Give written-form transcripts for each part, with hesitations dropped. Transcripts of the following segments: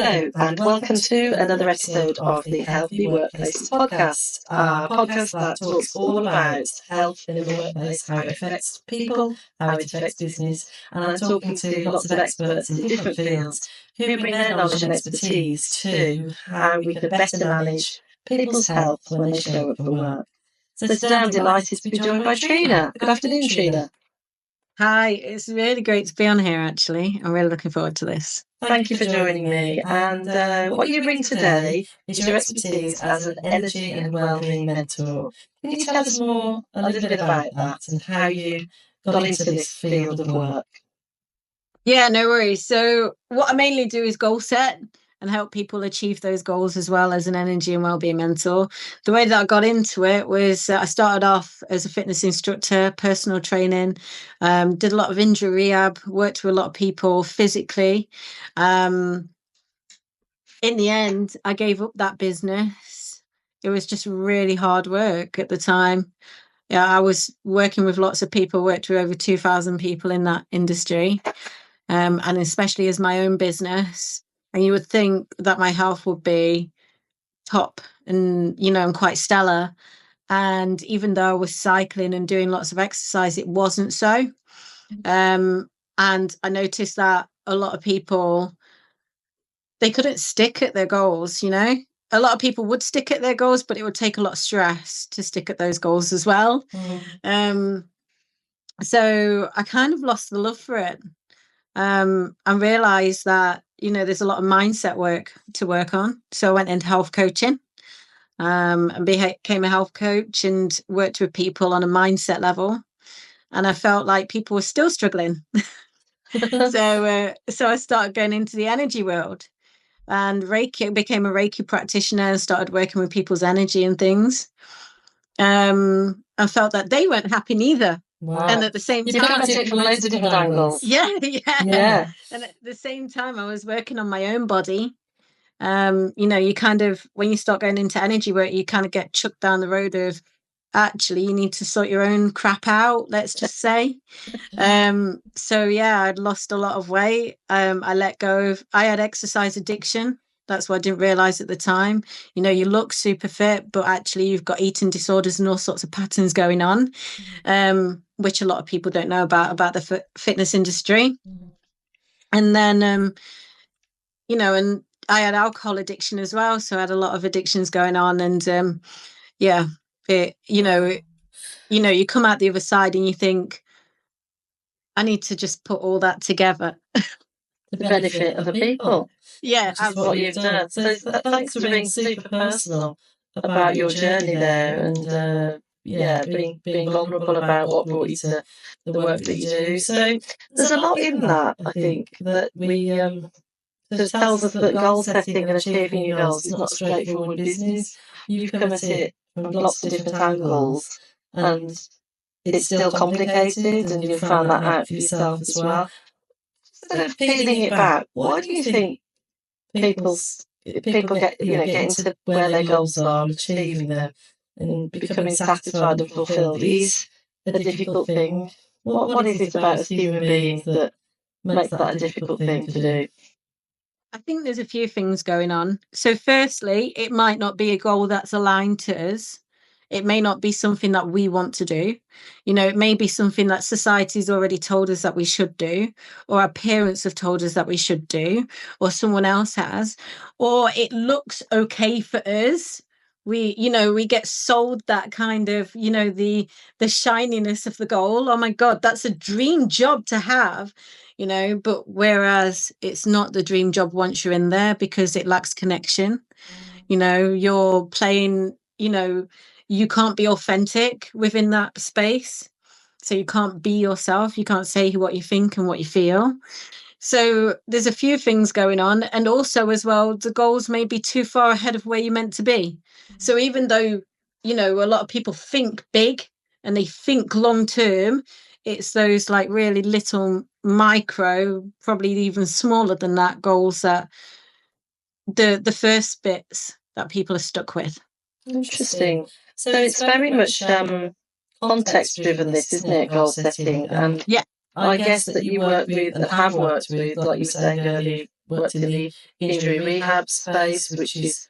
Hello, and welcome to another episode of the Healthy Workplaces podcast, a podcast that talks all about health in the workplace, how it affects people, how it affects business, and I'm talking to lots of experts in different fields who bring their knowledge and expertise to how we can better manage people's health when they show up for work. So today I'm delighted to be joined by Trina. Good afternoon, Trina. Hi, it's really great to be on here, actually. I'm really looking forward to this. Thank you for joining me. And what you bring today is your expertise as an Energy and Wellbeing Mentor. Can you tell us more, a little bit about that and how you got into this field of work? Yeah, no worries. So what I mainly do is goal set and help people achieve those goals as well as an Energy and Wellbeing Mentor. The way that I got into it was I started off as a fitness instructor, personal training, did a lot of injury rehab, worked with a lot of people physically. In the end, I gave up that business. It was just really hard work at the time. Yeah, I was working with lots of people, worked with over 2,000 people in that industry, and especially as my own business. And you would think that my health would be top and, and quite stellar. And even though I was cycling and doing lots of exercise, it wasn't so. And I noticed that a lot of people, they couldn't stick at their goals, A lot of people would stick at their goals, but it would take a lot of stress to stick at those goals as well. So I kind of lost the love for it. And realized that, there's a lot of mindset work to work on. So I went into health coaching and became a health coach and worked with people on a mindset level. And I felt like people were still struggling. So I started going into the energy world and Reiki, became a Reiki practitioner and started working with people's energy and things. I felt that they weren't happy neither. Wow. And at the same time, you come at it from loads of different angles. Yeah. And at the same time, I was working on my own body. You kind of, when you start going into energy work, you kind of get chucked down the road of, actually, you need to sort your own crap out, let's just say. So yeah, I'd lost a lot of weight. I had exercise addiction. That's what I didn't realize at the time. You look super fit, but actually you've got eating disorders and all sorts of patterns going on, which a lot of people don't know about the fitness industry. And then, and I had alcohol addiction as well. So I had a lot of addictions going on. And you come out the other side and you think, I need to just put all that together. The benefit of other people. Yeah, which is what you've done. So thanks for being super personal about your journey there and being vulnerable about what brought you to the work that you do. So there's a lot in that, I think, that we that tells us that goal setting and achieving your goals is not a straightforward business. You've come at it from lots of different angles and it's still complicated and you've found that out for yourself as well. Sort of peeling it back, why do you think people get into where their goals are and achieving them and becoming satisfied and fulfilled is a difficult thing? What is it about us human beings that makes that a difficult thing to do? I think there's a few things going on. So firstly, it might not be a goal that's aligned to us. It may not be something that we want to do. It may be something that society's already told us that we should do, or our parents have told us that we should do, or someone else has, or it looks okay for us. We get sold that kind of, the shininess of the goal. Oh my God, that's a dream job to have, but whereas it's not the dream job once you're in there because it lacks connection. You're playing, you can't be authentic within that space. So you can't be yourself. You can't say what you think and what you feel. So there's a few things going on. And also as well, the goals may be too far ahead of where you're meant to be. So even though, a lot of people think big and they think long term, it's those like really little micro, probably even smaller than that goals that the first bits that people are stuck with. Interesting. So it's very much context driven, this, isn't it? Goal setting. And yeah. I guess that you work with and have worked with, like you were saying earlier, worked in the injury rehab space, which is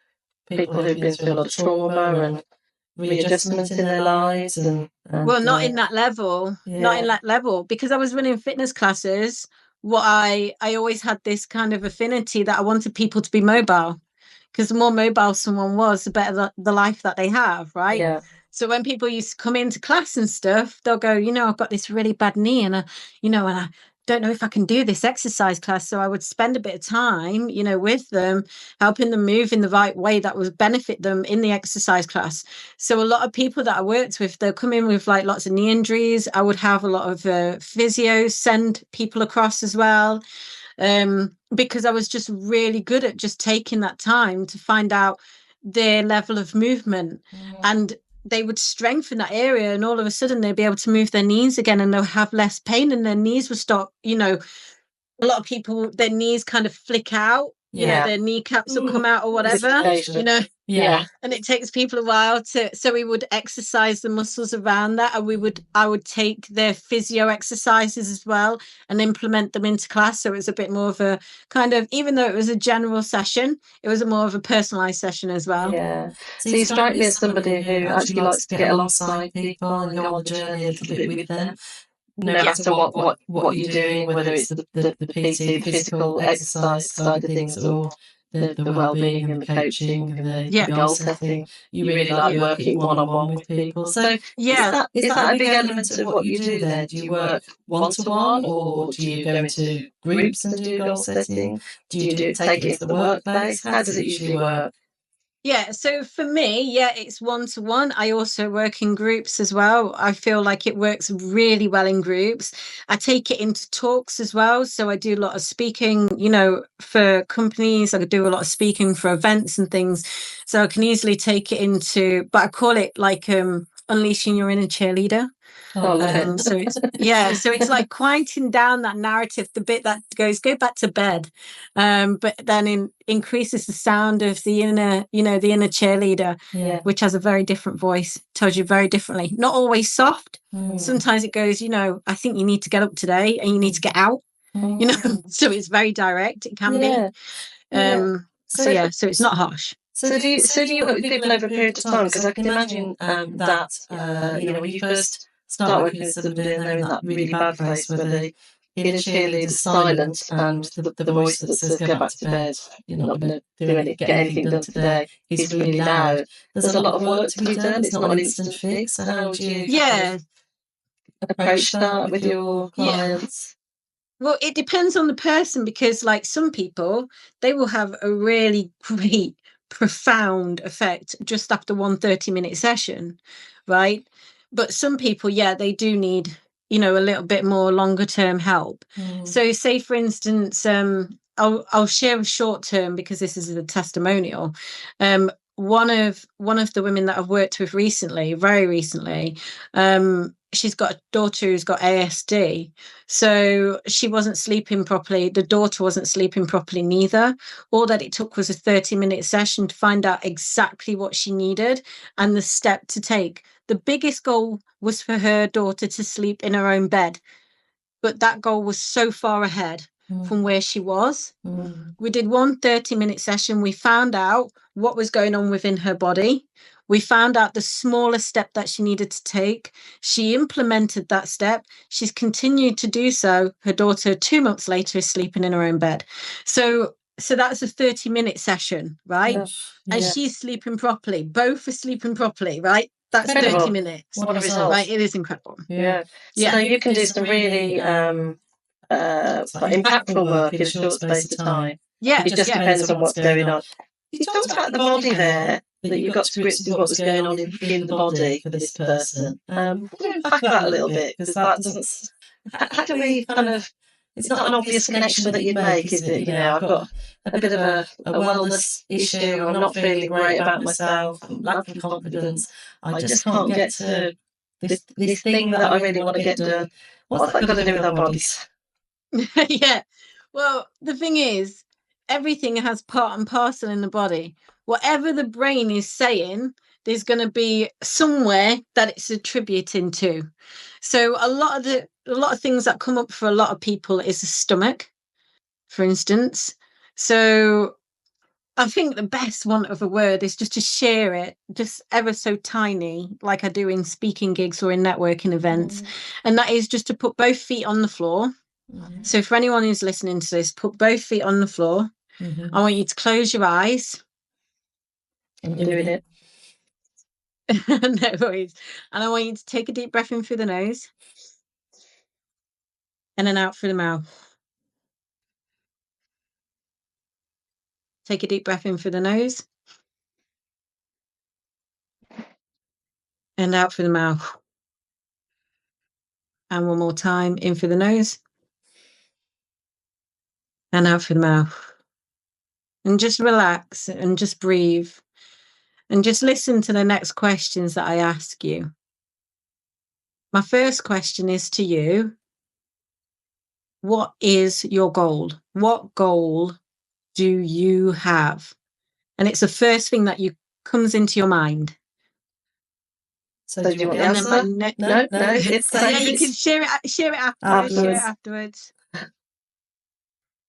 people who've been through a lot of trauma and readjustment in their lives. And well, not in that level, not in that level, because I was running fitness classes. What I always had this kind of affinity that I wanted people to be mobile, because the more mobile someone was, the better the life that they have, right? Yeah. So when people used to come into class and stuff, they'll go, I've got this really bad knee, and I don't know if I can do this exercise class. So I would spend a bit of time, with them, helping them move in the right way that would benefit them in the exercise class. So a lot of people that I worked with, they'll come in with like lots of knee injuries. I would have a lot of physios send people across as well. Because I was just really good at just taking that time to find out their level of movement, and they would strengthen that area, and all of a sudden they'd be able to move their knees again, and they'll have less pain, and their knees will stop. A lot of people, their knees kind of flick out. Their kneecaps will come out or whatever. And it takes people a while so we would exercise the muscles around that, and I would take their physio exercises as well and implement them into class. So it was a bit more of a kind of, even though it was a general session, it was a more of a personalized session as well. So you strike me as somebody who actually likes to get alongside people and go on the journey a little bit with them, no matter what you're doing, whether it's the PT, the physical exercise side of things, or the well-being and the coaching and the goal setting. You really like working one-on-one with people. So is that a big element of what you do then? Do you work one-to-one, or do you go into groups and do goal setting? Do you take it into the workplace? How does it usually work? Yeah, so for me, it's one-to-one. I also work in groups as well. I feel like it works really well in groups. I take it into talks as well. So I do a lot of speaking, for companies. I do a lot of speaking for events and things. So I can easily take it into, but I call it like unleashing your inner cheerleader. So it's like quieting down that narrative, the bit that goes, go back to bed, but then increases the sound of the inner, the inner cheerleader, which has a very different voice, tells you very differently, not always soft. Sometimes it goes, I think you need to get up today and you need to get out, so it's very direct. It can be. So it's not harsh. So do you work with people over a period of time? Because I can imagine that when you first start working with somebody and they're in that really bad place where the inner cheerleader's silent and the voice that says go back to bed, you're not going to get anything done today, is really loud. There's a lot of work to be done. It's not an instant fix. So how would you approach that with your clients? Well, it depends on the person, because like some people, they will have a really great, profound effect just after 1 30-minute session, right? But some people, they do need, a little bit more longer term help. So say, for instance, I'll share a short term, because this is a testimonial. One of the women that I've worked with very recently, she's got a daughter who's got ASD. So she wasn't sleeping properly. The daughter wasn't sleeping properly neither. All that it took was a 30-minute session to find out exactly what she needed and the step to take. The biggest goal was for her daughter to sleep in her own bed. But that goal was so far ahead from where she was. We did 1 30-minute session. We found out what was going on within her body. We found out the smallest step that she needed to take. She implemented that step. She's continued to do so. Her daughter, 2 months later, is sleeping in her own bed. So that's a 30-minute session, right? And she's sleeping properly. Both are sleeping properly, right? That's incredible. 30 minutes. What a result. Right? It is incredible. So you can do some really impactful work in a short space of time. It just depends on what's going on. You talked about the body there, that you got to grips with what was going on in the body for this person. Unpack that a little bit, because that doesn't... How do we kind of... It's not an obvious connection that you'd make, is it? I've got a bit of a wellness issue, I'm not feeling great about myself, I'm lacking confidence, I just can't get to this thing that I really want to get done. What's that got to do with our bodies? Well, the thing is, everything has part and parcel in the body. Whatever the brain is saying, there's going to be somewhere that it's attributing to. So a lot of things that come up for a lot of people is the stomach, for instance. So I think the best want of a word is just to share it, just ever so tiny, like I do in speaking gigs or in networking events. And that is just to put both feet on the floor. So for anyone who's listening to this, put both feet on the floor. I want you to close your eyes. I'm doing it. No worries. And I want you to take a deep breath in through the nose and then out through the mouth. Take a deep breath in through the nose and out through the mouth. And one more time, in through the nose and out through the mouth. And just relax and just breathe and just listen to the next questions that I ask you. My first question is to you. What is your goal? What goal do you have? And it's the first thing that comes into your mind. So do you want the answer? No, it's yeah, you can share it afterwards. Share it afterwards.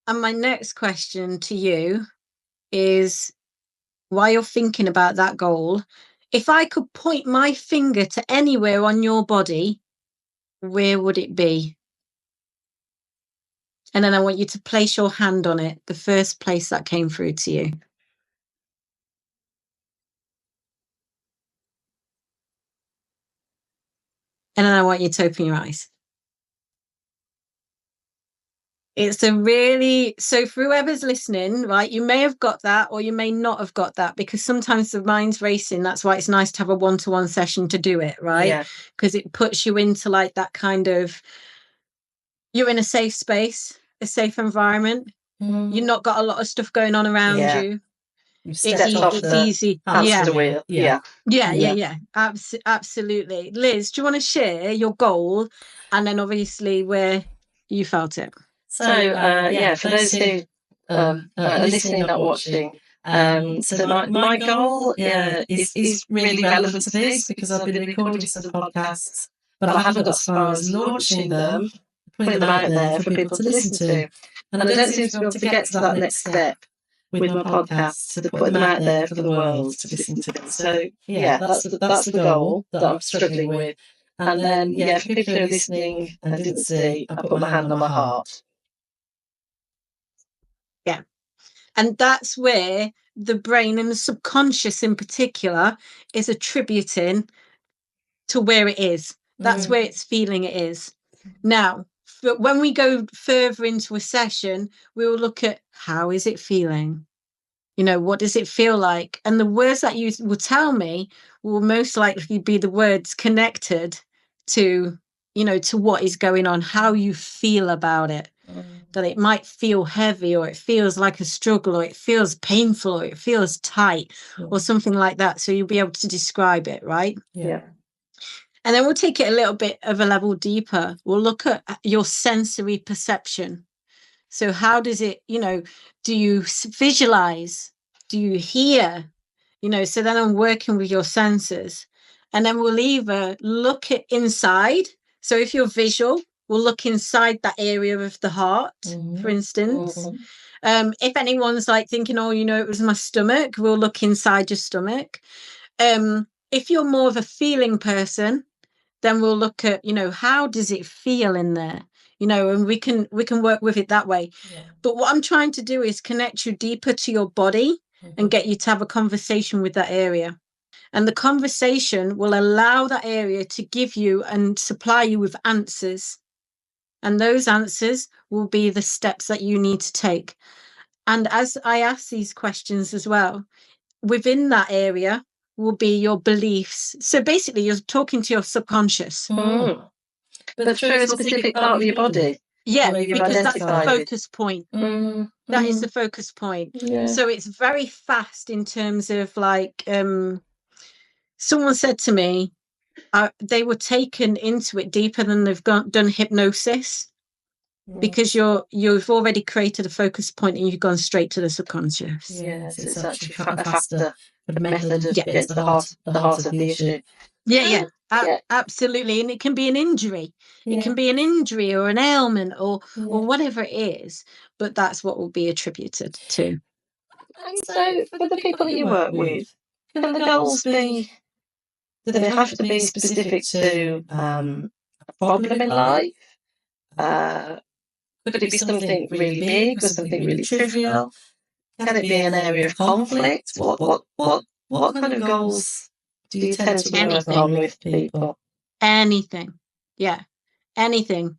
And my next question to you is, while you're thinking about that goal, if I could point my finger to anywhere on your body, where would it be? And then I want you to place your hand on it, the first place that came through to you. And then I want you to open your eyes. So for whoever's listening, right, you may have got that or you may not have got that, because sometimes the mind's racing. That's why it's nice to have a one-to-one session to do it, right? Because it puts you into like that kind of, you're in a safe space, a safe environment. You've not got a lot of stuff going on around you. It's easy. Yeah. Absolutely. Liz, do you want to share your goal and then obviously where you felt it? So, for those who are listening, not watching, so my goal is really relevant to this, because I've been recording some podcasts, but I haven't got as far as launching them, putting them out there for people to listen to. And I don't seem to be able to get to that next step with my podcasts, to put them out there for the world to listen to them. So, that's the goal that I'm struggling with. And then, for people who are listening and didn't see, I put my hand on my heart. Yeah. And that's where the brain and the subconscious in particular is attributing to where it is. That's where it's feeling it is. Now, but when we go further into a session, we will look at how is it feeling? What does it feel like? And the words that you will tell me will most likely be the words connected to, to what is going on, how you feel about it. That it might feel heavy, or it feels like a struggle, or it feels painful, or it feels tight, or something like that. So you'll be able to describe it, right? Yeah. And then we'll take it a little bit of a level deeper. We'll look at your sensory perception. So how does it, do you visualize? Do you hear? So then I'm working with your senses. And then we'll either look at inside. So if you're visual, we'll look inside that area of the heart, for instance. If anyone's like thinking, it was my stomach, we'll look inside your stomach. If you're more of a feeling person, then we'll look at, how does it feel in there? And we can work with it that way. Yeah. But what I'm trying to do is connect you deeper to your body and get you to have a conversation with that area. And the conversation will allow that area to give you and supply you with answers. And those answers will be the steps that you need to take. And as I ask these questions as well, within that area will be your beliefs. So basically, you're talking to your subconscious. But through a specific part of your body. Yeah, because that's the focus point. That is the focus point. Yeah. So it's very fast in terms of like, someone said to me, they were taken into it deeper than they've done hypnosis. because you've already created a focus point and you've gone straight to the subconscious. Yes, it's actually a faster method of getting to the heart of the issue. Yeah. Absolutely. And it can be an injury. It can be an injury or an ailment or whatever it is, but that's what will be attributed to. And so for the people that you work with, can the goals be, do they have to be specific to a problem in life? Could it be something really big or something really trivial? Can it be an area of conflict? What kind of goals do you tend to work on with people? Anything. Yeah. Anything.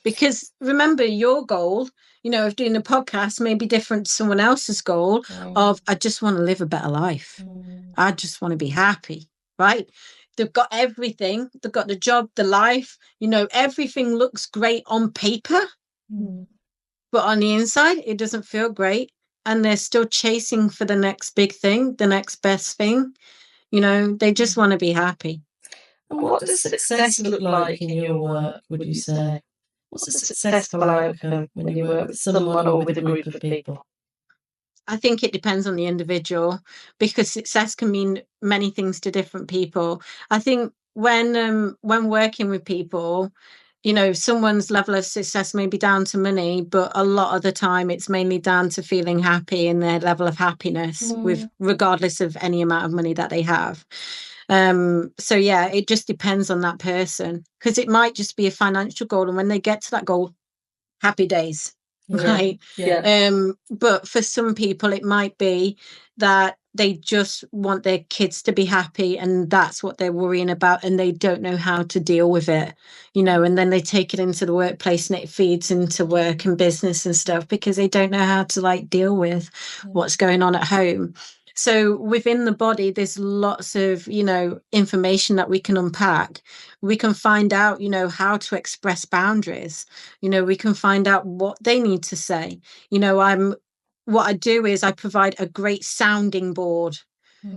Because remember, your goal, of doing a podcast may be different to someone else's goal of, I just want to live a better life. I just want to be happy, right? They've got everything. They've got the job, the life, everything looks great on paper, but on the inside, it doesn't feel great. And they're still chasing for the next big thing, the next best thing. They just want to be happy. And what does success look like in your work, would you say? What's a successful outcome when you work with someone or with a group of people? I think it depends on the individual, because success can mean many things to different people. I think when working with people, someone's level of success may be down to money, but a lot of the time it's mainly down to feeling happy and their level of happiness with regardless of any amount of money that they have. So yeah, it just depends on that person, because it might just be a financial goal, and when they get to that goal, happy days. Right. But for some people it might be that they just want their kids to be happy, and that's what they're worrying about, and they don't know how to deal with it, and then they take it into the workplace and it feeds into work and business and stuff, because they don't know how to deal with what's going on at home. So within the body, there's lots of, information that we can unpack. We can find out, how to express boundaries. We can find out what they need to say. What I do is I provide a great sounding board.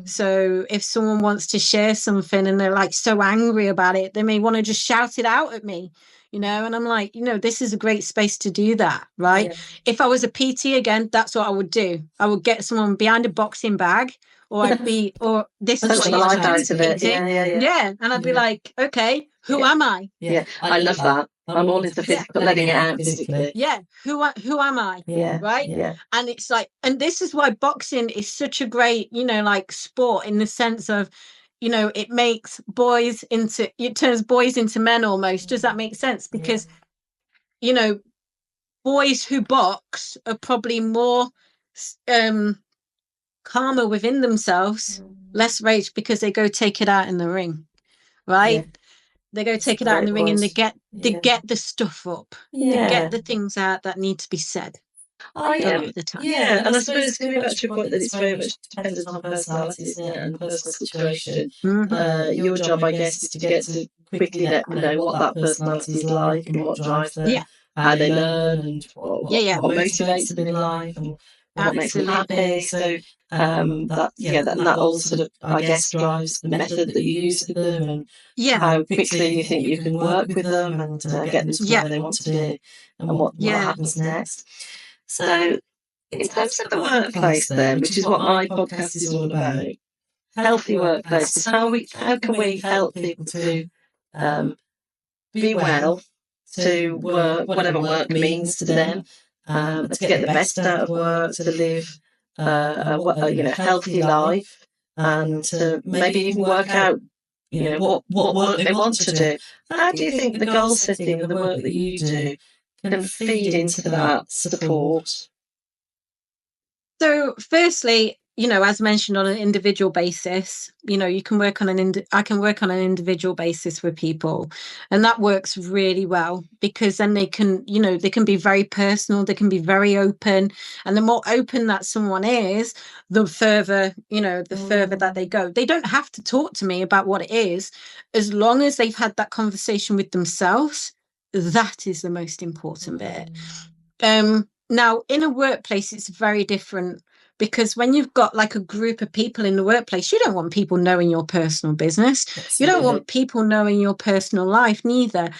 So if someone wants to share something and they're so angry about it, they may want to just shout it out at me, and I'm like, this is a great space to do that, right? Yeah. If I was a PT again, that's what I would do. I would get someone behind a boxing bag, or this is what the life out of it. Yeah. And I'd be like, okay, who am I? Yeah, I love that. I'm all into physical, letting it out physically. Yeah, who am I? Yeah, right. Yeah, and it's and this is why boxing is such a great, sport, in the sense of, it turns boys into men almost. Does that make sense? Because boys who box are probably more calmer within themselves, less rage, because they go take it out in the ring, right? They go take it out in the ring, and they get the stuff up. They get the things out that need to be said. A lot of the time. Yeah, and I suppose coming back to your point that it's very much dependent on personality, isn't it, and personal situation. Your job, I guess, is to get to quickly know what that personality is like and what drives them, how they learn, and what motivates them in life, and what makes them happy. So that all sort of, I guess, drives the method that you use with them, and how quickly you think you can work with them and get them to where they want to be, and what happens next. So, in terms of the workplace, then, which is what my podcast is all about, healthy workplaces, how can we help people to be well, to work, whatever work means to them, to get the best out of work, to live a healthy life, and to maybe even work out what work they want to do. How do you think the goal setting and the work that you do can feed into that support? So firstly, as mentioned, on an individual basis, you can work on I can work on an individual basis with people, and that works really well, because then they can, they can be very personal, they can be very open, and the more open that someone is, the further, further that they go. They don't have to talk to me about what it is, as long as they've had that conversation with themselves. That is the most important bit. Now, in a workplace, it's very different, because when you've got a group of people in the workplace, you don't want people knowing your personal business. You don't want people knowing your personal life neither.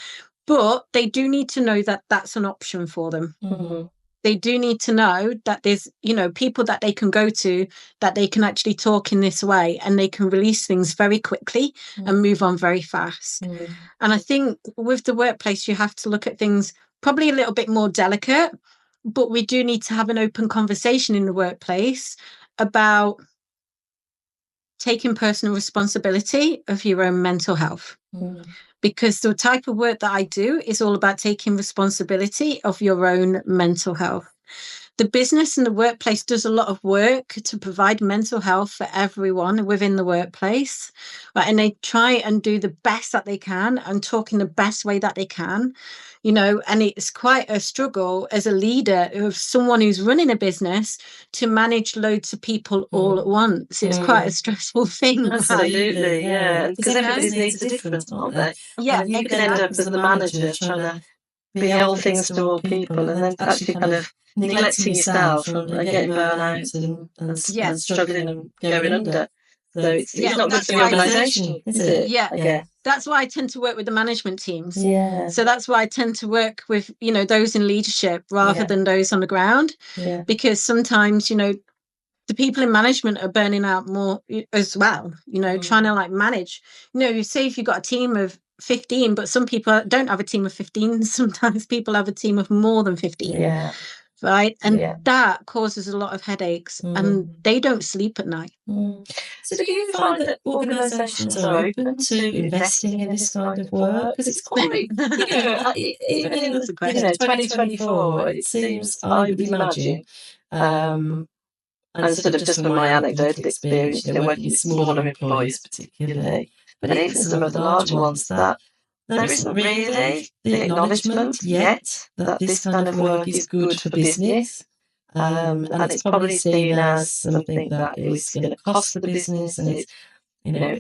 But they do need to know that that's an option for them. Mm-hmm. They do need to know that there's, people that they can go to, that they can actually talk in this way, and they can release things very quickly and move on very fast. And I think with the workplace, you have to look at things probably a little bit more delicate, but we do need to have an open conversation in the workplace about taking personal responsibility of your own mental health. Because the type of work that I do is all about taking responsibility of your own mental health. The business and the workplace does a lot of work to provide mental health for everyone within the workplace, right? And they try and do the best that they can and talk in the best way that they can, and it's quite a struggle as a leader of someone who's running a business to manage loads of people all at once. It's quite a stressful thing. Absolutely, yeah. Because everybody's needs are different, aren't they? Yeah, and you can end up as the manager trying to be all things to all people, and then actually kind of neglecting yourself and getting burnout and struggling and going under. So it's not good for the organisation, is it? Yeah. That's why I tend to work with the management teams. Yeah. So that's why I tend to work with, those in leadership rather than those on the ground. Yeah. Because sometimes, the people in management are burning out more as well, trying to manage. You say if you've got a team of 15, but some people don't have a team of 15. Sometimes people have a team of more than 15. Yeah. Right. And that causes a lot of headaches, and they don't sleep at night. So do you find that organisations are open to investing in this kind of work? Because it's quite, even in 2024, it seems, I would imagine, and sort of just from my anecdotal experience, working with smaller employers particularly, but even some of the larger ones, that there isn't really the acknowledgement yet that this kind of work is good for business. And it's probably seen as something that is going to cost the business, and it's,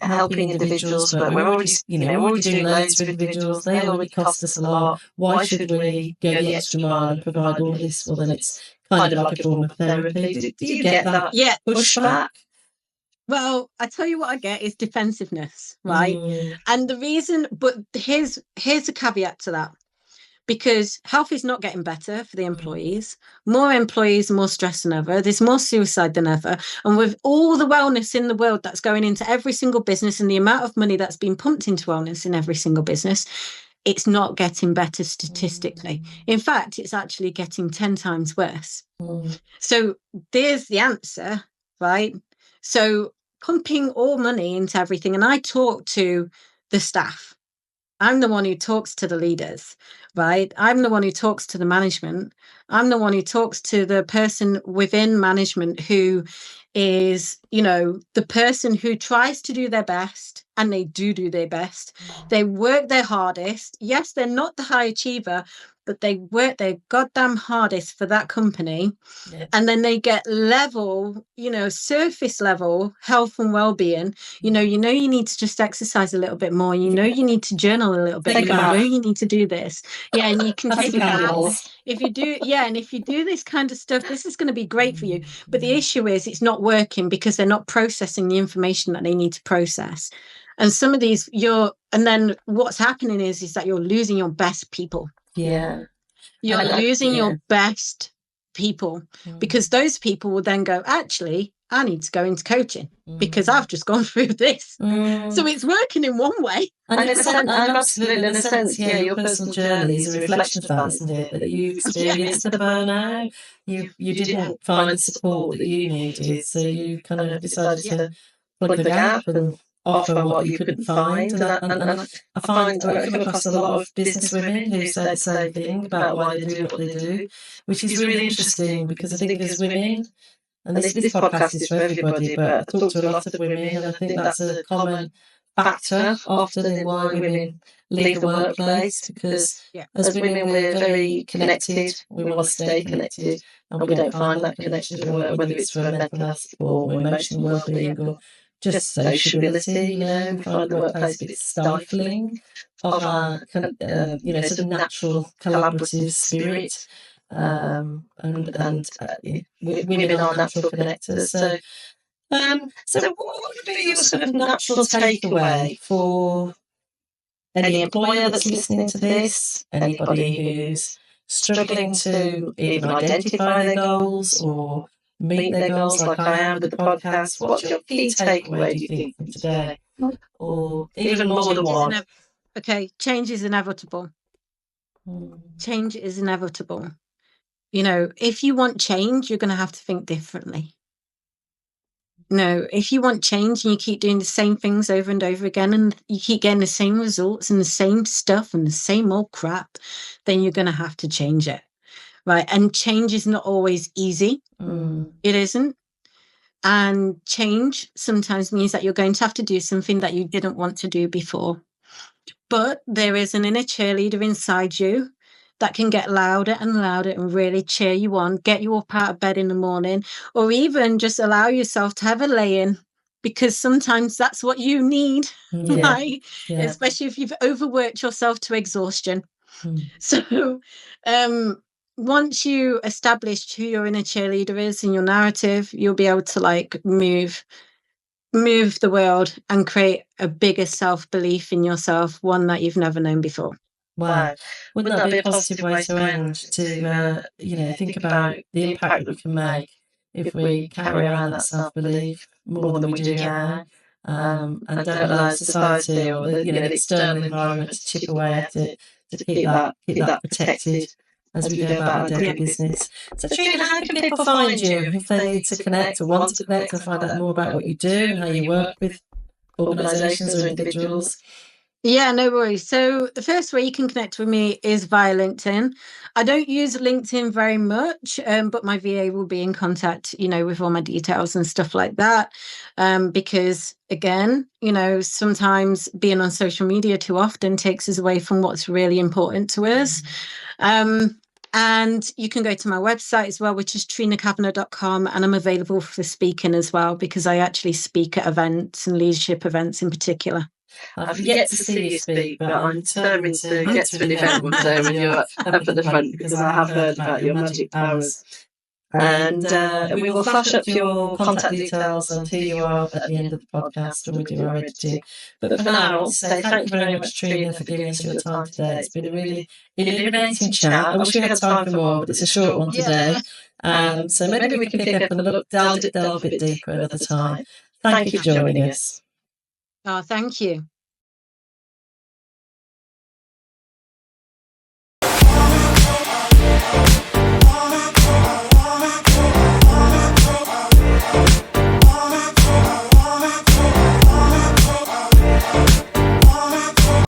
helping individuals, but we're already, we're already doing loads for individuals. They already cost us a lot. Why should we go the extra mile and provide all this? Well, then it's kind of like a form of therapy. Do you get that pushback? Well, I tell you what I get is defensiveness, right? And the reason, but here's a caveat to that. Because health is not getting better for the employees. More employees, more stress than ever. There's more suicide than ever. And with all the wellness in the world that's going into every single business, and the amount of money that's been pumped into wellness in every single business, it's not getting better statistically. In fact, it's actually getting 10 times worse. So there's the answer, right? So pumping all money into everything. And I talk to the staff. I'm the one who talks to the leaders, right? I'm the one who talks to the management. I'm the one who talks to the person within management who is, the person who tries to do their best, and they do their best. They work their hardest. Yes, they're not the high achiever, but they work their goddamn hardest for that company. And then they get level, surface level health and well-being. You need to just exercise a little bit more. You need to journal a little bit. You need to do this. Yeah, and you can take baths. If you do, and if you do this kind of stuff, this is going to be great for you. But the issue is it's not working because they're not processing the information that they need to process. And some of these, and then what's happening is that you're losing your best people. Yeah. You're losing your best people, because those people will then go, actually, I need to go into coaching because I've just gone through this. So it's working in one way. And absolutely, in a sense, your personal journey is a reflection of that, isn't it? That you experienced the burnout, you didn't find the support that you needed, so you kind of decided to plug the gap and offer what you couldn't find. And I come across a lot of business women who say the same thing about why they do what they do, which is really interesting, because I think as women, and this podcast is for everybody, but I talk to a lot of women, and I think that's a common factor often in why women leave the workplace, because as women we're very connected, we want to stay connected, and we don't find that connection at work, whether it's for mental health support or emotional well-being or just sociability. We find the workplace a bit stifling of our sort of natural collaborative spirit, and women are natural connectors. So what would be your sort of natural takeaway for any employer that's listening to this, anybody who's struggling to even identify their goals or meet their goals like I am with the podcast, what's your key takeaway, do you think, from today? Or even more than one? Okay, change is inevitable. Change is inevitable. If you want change, you're going to have to think differently. If you want change and you keep doing the same things over and over again and you keep getting the same results and the same stuff and the same old crap, then you're going to have to change it. Right. And change is not always easy. It isn't. And change sometimes means that you're going to have to do something that you didn't want to do before. But there is an inner cheerleader inside you that can get louder and louder and really cheer you on, get you up out of bed in the morning, or even just allow yourself to have a lay-in, because sometimes that's what you need, right? Yeah. Especially if you've overworked yourself to exhaustion. So once you establish who your inner cheerleader is in your narrative, you'll be able to move the world and create a bigger self-belief in yourself, one that you've never known before. Wow. Wouldn't that be a positive way to end, to think about the impact that we can make if we carry around that self-belief more than we do now, and don't allow society or the external environment to chip away at it, to keep that protected as we go about our daily business. So Trina, how can people find you if they need to connect or want to connect and find out more about what you do and how you work with organisations or individuals? Yeah, no worries. So the first way you can connect with me is via LinkedIn. I don't use LinkedIn very much, but my VA will be in contact, with all my details and stuff like that. Because again, sometimes being on social media too often takes us away from what's really important to us. And you can go to my website as well, which is trinakavanagh.com. And I'm available for speaking as well, because I actually speak at events and leadership events in particular. I've yet to see you speak, but I'm determined to get to an event one day when you're up at the front, because I have heard about your magic powers. And we will flash up your contact details and who you are at the end of the podcast when we do our editing. But for now, I want to say thank you very much, Trina, for giving us your time today. It's been a really illuminating chat. I wish we had time for more, but it's a short one today. So maybe we can pick up and delve a bit deeper another time. Thank you for joining us. Oh, thank you.